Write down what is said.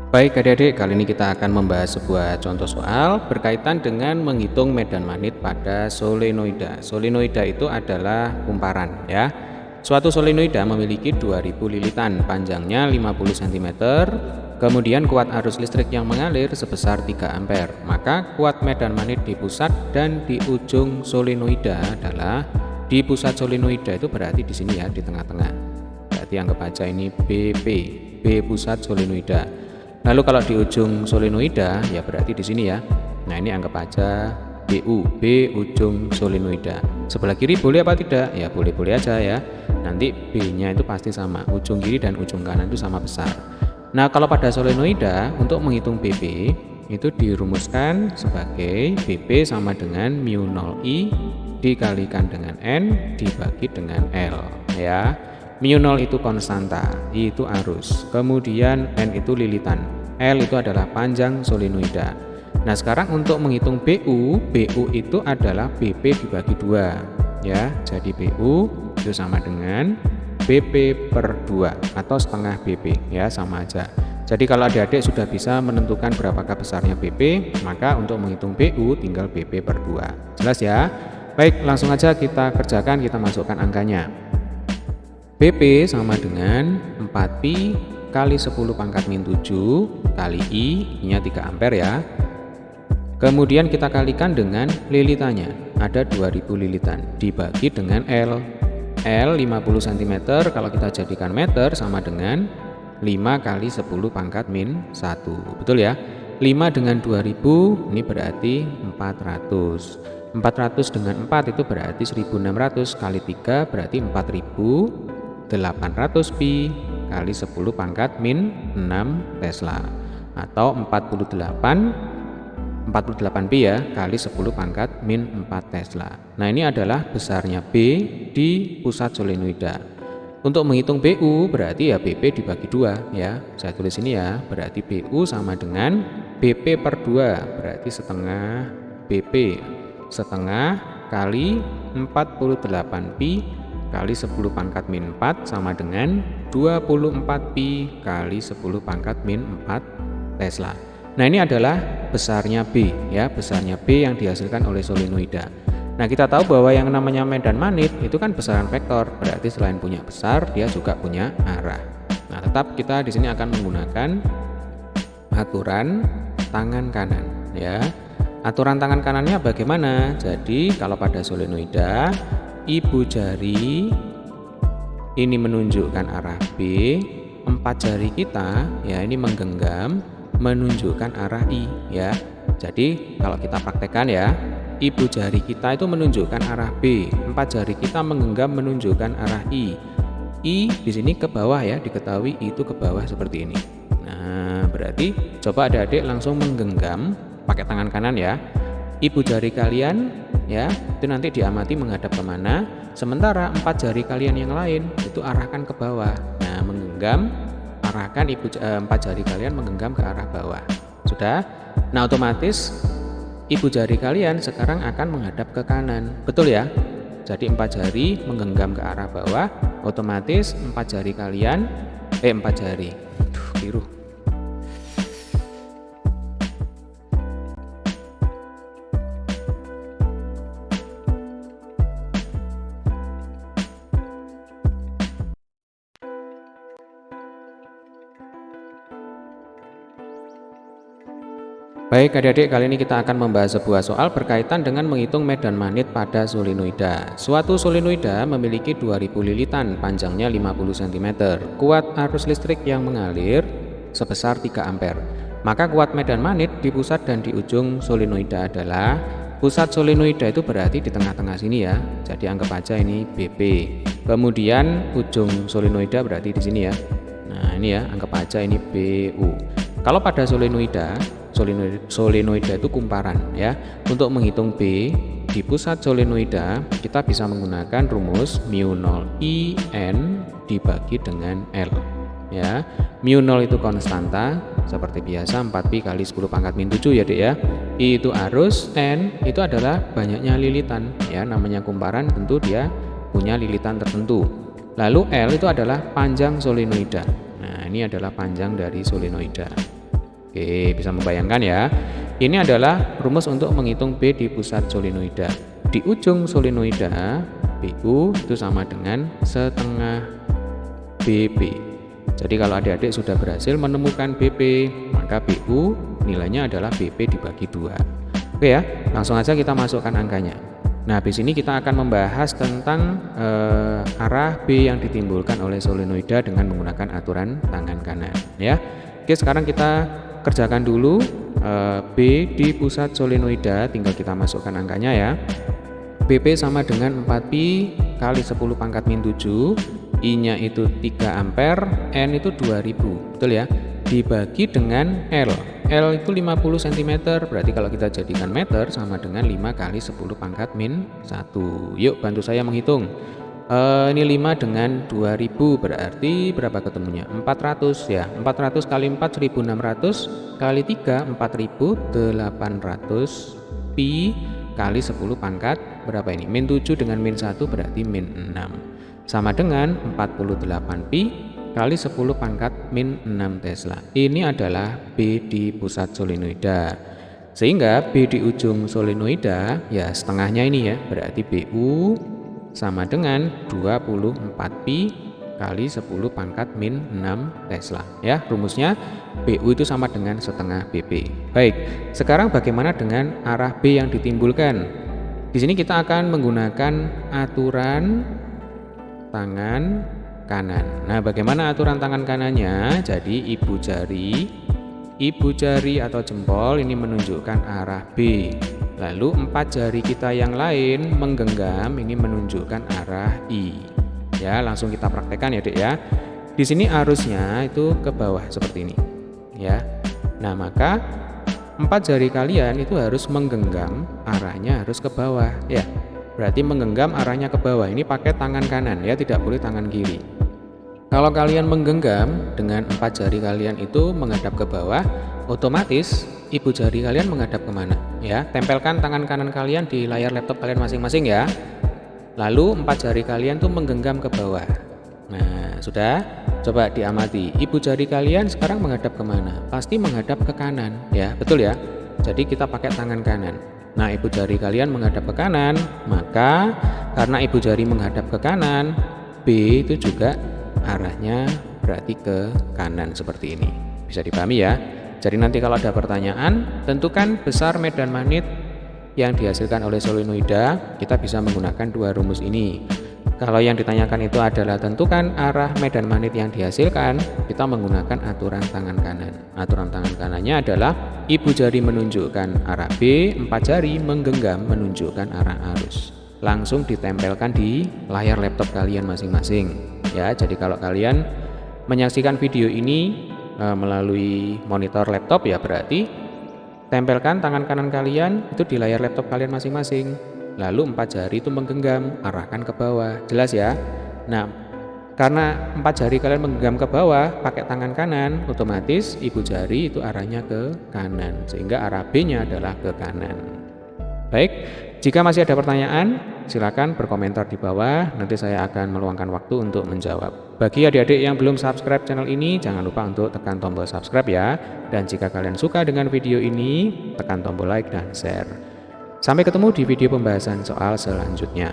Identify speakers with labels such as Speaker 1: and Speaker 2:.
Speaker 1: Baik adik-adik, kali ini kita akan membahas sebuah contoh soal berkaitan dengan menghitung medan magnet pada solenoida. Solenoida itu adalah kumparan ya. Suatu solenoida memiliki 2000 lilitan, panjangnya 50 cm, kemudian kuat arus listrik yang mengalir sebesar 3 ampere. Maka kuat medan magnet di pusat dan di ujung solenoida adalah di pusat solenoida itu berarti di sini ya, di tengah-tengah. Berarti anggap aja ini BP, B pusat solenoida. Lalu kalau di ujung solenoida ya berarti di sini ya. Nah, ini anggap aja BU, B ujung solenoida. Sebelah kiri boleh apa tidak? Ya boleh-boleh aja ya. Nanti B-nya itu pasti sama, ujung kiri dan ujung kanan itu sama besar. Nah, kalau pada solenoida untuk menghitung BP itu dirumuskan sebagai BP sama dengan mu 0I dikalikan dengan N dibagi dengan L ya. Mu 0 itu konstanta, I itu arus, kemudian N itu lilitan, L itu adalah panjang solenoida. Nah, sekarang untuk menghitung BU itu adalah BP dibagi 2 ya. Jadi BU itu sama dengan BP per 2 atau setengah BP ya, sama aja. Jadi kalau adik-adik sudah bisa menentukan berapakah besarnya BP, maka untuk menghitung BU tinggal BP per 2. Jelas ya? Baik, langsung aja kita kerjakan, kita masukkan angkanya. BP sama dengan 4pi kali 10 pangkat min 7 kali I nya 3 ampere ya. Kemudian kita kalikan dengan lilitannya, ada 2000 lilitan dibagi dengan L 50 cm, kalau kita jadikan meter sama dengan 5 kali 10 pangkat min 1, betul ya. 5 dengan 2000 ini berarti 400 dengan 4 itu berarti 1600 kali 3 berarti 4800 pi kali 10 pangkat min 6 Tesla atau 48 pi ya kali 10 pangkat min 4 Tesla. Nah, ini adalah besarnya B di pusat solenoida. Untuk menghitung BU berarti ya BP dibagi 2 ya. Saya tulis ini ya, berarti BU sama dengan BP per 2 berarti setengah BP, setengah kali 48 pi kali 10 pangkat min 4 sama dengan 24 pi kali 10 pangkat min 4 Tesla. Nah, ini adalah besarnya B ya, besarnya B yang dihasilkan oleh solenoida. Nah, kita tahu bahwa yang namanya medan magnet itu kan besaran vektor, berarti selain punya besar dia juga punya arah. Nah, tetap kita di sini akan menggunakan aturan tangan kanan ya. Aturan tangan kanannya bagaimana? Jadi kalau pada solenoida ibu jari ini menunjukkan arah B, 4 jari kita ya ini menggenggam menunjukkan arah I ya. Jadi kalau kita praktekkan ya, ibu jari kita itu menunjukkan arah B, 4 jari kita menggenggam menunjukkan arah I. I di sini ke bawah ya, diketahui I itu ke bawah seperti ini. Nah, berarti coba adik-adik langsung menggenggam pakai tangan kanan ya. Ibu jari kalian ya itu nanti diamati menghadap kemana, sementara 4 jari kalian yang lain itu arahkan ke bawah. Nah, menggenggam arahkan 4 jari kalian menggenggam ke arah bawah. Sudah? Nah, otomatis ibu jari kalian sekarang akan menghadap ke kanan, betul ya. Jadi 4 jari menggenggam ke arah bawah, otomatis 4 jari kalian 4 jari keliru. Baik adik-adik, kali ini kita akan membahas sebuah soal berkaitan dengan menghitung medan magnet pada solenoida. Suatu solenoida memiliki 2000 lilitan, panjangnya 50 cm, kuat arus listrik yang mengalir sebesar 3 ampere. Maka kuat medan magnet di pusat dan di ujung solenoida adalah, pusat solenoida itu berarti di tengah-tengah sini ya. Jadi anggap aja ini BP. Kemudian ujung solenoida berarti di sini ya. Nah, ini ya, anggap aja ini BU. Kalau pada solenoida itu kumparan ya. Untuk menghitung B di pusat solenoida kita bisa menggunakan rumus mu 0I N dibagi dengan L ya. Mu 0 itu konstanta seperti biasa, 4pi kali 10 pangkat min 7 ya Dek ya. I itu arus, N itu adalah banyaknya lilitan ya, namanya kumparan tentu dia punya lilitan tertentu. Lalu L itu adalah panjang solenoida. Nah, ini adalah panjang dari solenoida. Oke, bisa membayangkan ya. Ini adalah rumus untuk menghitung B di pusat solenoida. Di ujung solenoida, BU itu sama dengan setengah BP. Jadi kalau adik-adik sudah berhasil menemukan BP, maka BU nilainya adalah BP dibagi 2. Oke ya, langsung aja kita masukkan angkanya. Nah, di sini kita akan membahas tentang arah B yang ditimbulkan oleh solenoida dengan menggunakan aturan tangan kanan ya. Oke, sekarang kita kerjakan dulu B di pusat solenoida, tinggal kita masukkan angkanya ya. BP sama dengan 4pi kali 10 pangkat min 7, I-nya itu 3 ampere, N itu 2000, betul ya? Dibagi dengan L. L itu 50 cm, berarti kalau kita jadikan meter sama dengan 5 kali 10 pangkat min 1. Yuk bantu saya menghitung. Ini 5 dengan 2000 berarti berapa ketemunya? 400 ya. 400 kali 4 1600 kali 3 4800 pi kali 10 pangkat berapa ini? Min 7 dengan min 1 berarti min 6. Sama dengan 48 pi kali 10 pangkat min 6 Tesla. Ini adalah B di pusat solenoida. Sehingga B di ujung solenoida ya setengahnya ini ya, berarti BU sama dengan 24 pi kali 10 pangkat min 6 Tesla ya. Rumusnya BU itu sama dengan setengah BP. Baik, sekarang bagaimana dengan arah B yang ditimbulkan? Di sini kita akan menggunakan aturan tangan kanan. Nah, bagaimana aturan tangan kanannya? Jadi ibu jari atau jempol ini menunjukkan arah B. Lalu 4 jari kita yang lain menggenggam ini menunjukkan arah I. Ya, langsung kita praktekkan ya, Dek ya. Di sini arusnya itu ke bawah seperti ini. Ya. Nah, maka 4 jari kalian itu harus menggenggam arahnya harus ke bawah ya. Berarti menggenggam arahnya ke bawah. Ini pakai tangan kanan ya, tidak boleh tangan kiri. Kalau kalian menggenggam dengan 4 jari kalian itu menghadap ke bawah, otomatis ibu jari kalian menghadap kemana? Ya, tempelkan tangan kanan kalian di layar laptop kalian masing-masing ya. Lalu 4 jari kalian tuh menggenggam ke bawah. Nah, sudah? Coba diamati. Ibu jari kalian sekarang menghadap kemana? Pasti menghadap ke kanan ya, betul ya? Jadi kita pakai tangan kanan. Nah, ibu jari kalian menghadap ke kanan, maka karena ibu jari menghadap ke kanan, B itu juga arahnya berarti ke kanan seperti ini. Bisa dipahami ya? Jadi nanti kalau ada pertanyaan, tentukan besar medan magnet yang dihasilkan oleh solenoida, kita bisa menggunakan 2 rumus ini. Kalau yang ditanyakan itu adalah tentukan arah medan magnet yang dihasilkan, kita menggunakan aturan tangan kanan. Aturan tangan kanannya adalah ibu jari menunjukkan arah B, 4 jari menggenggam menunjukkan arah arus. Langsung ditempelkan di layar laptop kalian masing-masing. Ya, jadi kalau kalian menyaksikan video ini melalui monitor laptop ya berarti tempelkan tangan kanan kalian itu di layar laptop kalian masing-masing. Lalu 4 jari itu menggenggam, arahkan ke bawah. Jelas ya? Nah, karena 4 jari kalian menggenggam ke bawah pakai tangan kanan, otomatis ibu jari itu arahnya ke kanan, sehingga arah B-nya adalah ke kanan. Baik, jika masih ada pertanyaan, silakan berkomentar di bawah, nanti saya akan meluangkan waktu untuk menjawab. Bagi adik-adik yang belum subscribe channel ini, jangan lupa untuk tekan tombol subscribe ya. Dan jika kalian suka dengan video ini, tekan tombol like dan share. Sampai ketemu di video pembahasan soal selanjutnya.